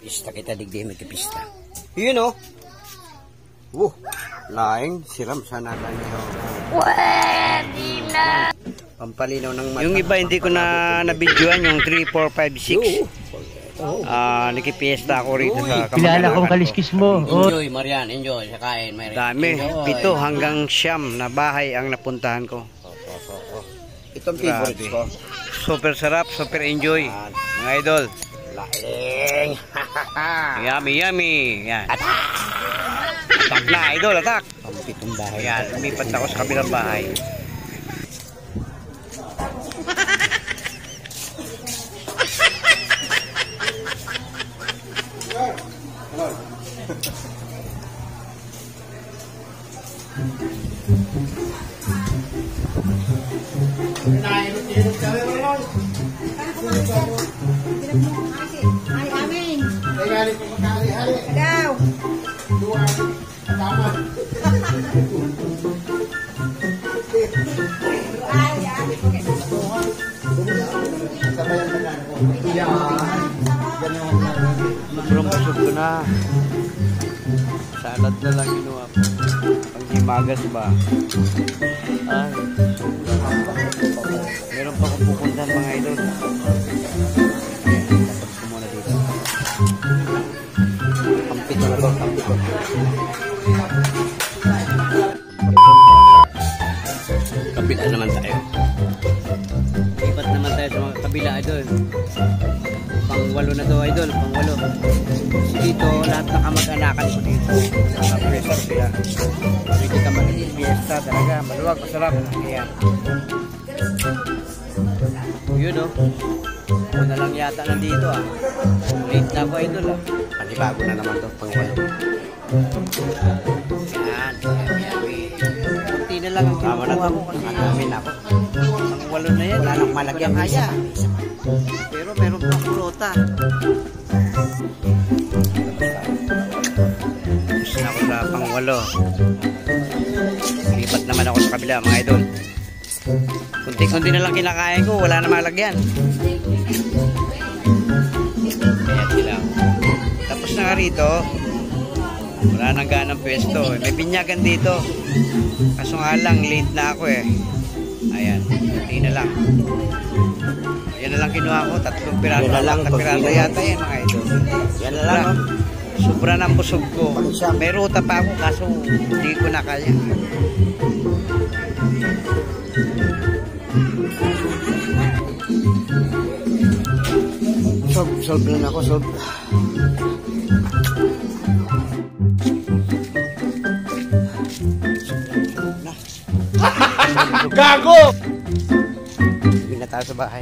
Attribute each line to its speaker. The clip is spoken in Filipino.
Speaker 1: Pista kita digdi magkipista. Yun o. Laing siram sana kanyo.
Speaker 2: Pwede na.
Speaker 1: Pampalinaw ng mata.
Speaker 3: Yung iba hindi ko na nabidyoan yung 3, 4, 5, 6. Nakipiesta ako rito sa kamag-anak.
Speaker 4: Kilala kong kaliskis mo.
Speaker 1: Enjoy, Marian. Enjoy. Sa kain, Marian.
Speaker 3: Dami. 7 hanggang 9 na bahay ang napuntahan ko.
Speaker 1: Itong favorite ko.
Speaker 3: Super sarap, super enjoy. Mga idol.
Speaker 1: Laing.
Speaker 3: Yummy, yummy. Yan. Atak na, idol, atak.
Speaker 1: Pampitong bahay.
Speaker 3: Yan, lumipat ako sa kabilang bahay. Busog ko na. Salad na lang ginawa ko. Pang himagas ba? Ay. Meron pa akong pupuntahan mga idol. Tapos ko muna dito.
Speaker 1: Pampito na to. Pampito.
Speaker 3: Kabila naman tayo. Lipat naman tayo sa mga kabila idol. Pang-8 na to idol. Pang-8. Dito lahat na kamag-anakan ko dito. Pressure sila. Pwede ka mag-fiesta talaga. Maluwag, masarap. Ayan. Yun o. Ako na lang yata nandito ah. Late na ako idol ah.
Speaker 1: Panibago na naman to. Pang-8.
Speaker 3: Yan. Kunti na lang ang kinukuha ko kasi
Speaker 1: Amin ako.
Speaker 3: pang-8 na yan.
Speaker 1: Wala nang malagyan.
Speaker 3: Kaya. Pero meron pang kulota. Tapos na ako sa pang-8. Lipat naman ako sa kabila mga idol. Kunti-kunti na lang kinakain ko. Wala na malagyan. Kaya sila. Tapos na nga rito. Wala nang ganang pwesto. May binyagan dito. Kaso nga lang, late na ako eh. Ayan. Kunti na lang. Yan na lang kinuha ko. 3 piraso na lang. 4 piraso yata yan mga idol.
Speaker 1: Yan na lang.
Speaker 3: Sobra ng busog ko. May ruta pa ako kaso hindi ko na kaya.
Speaker 1: Sob na ako, sob.
Speaker 3: Gago! Hindi na tayo sa bahay.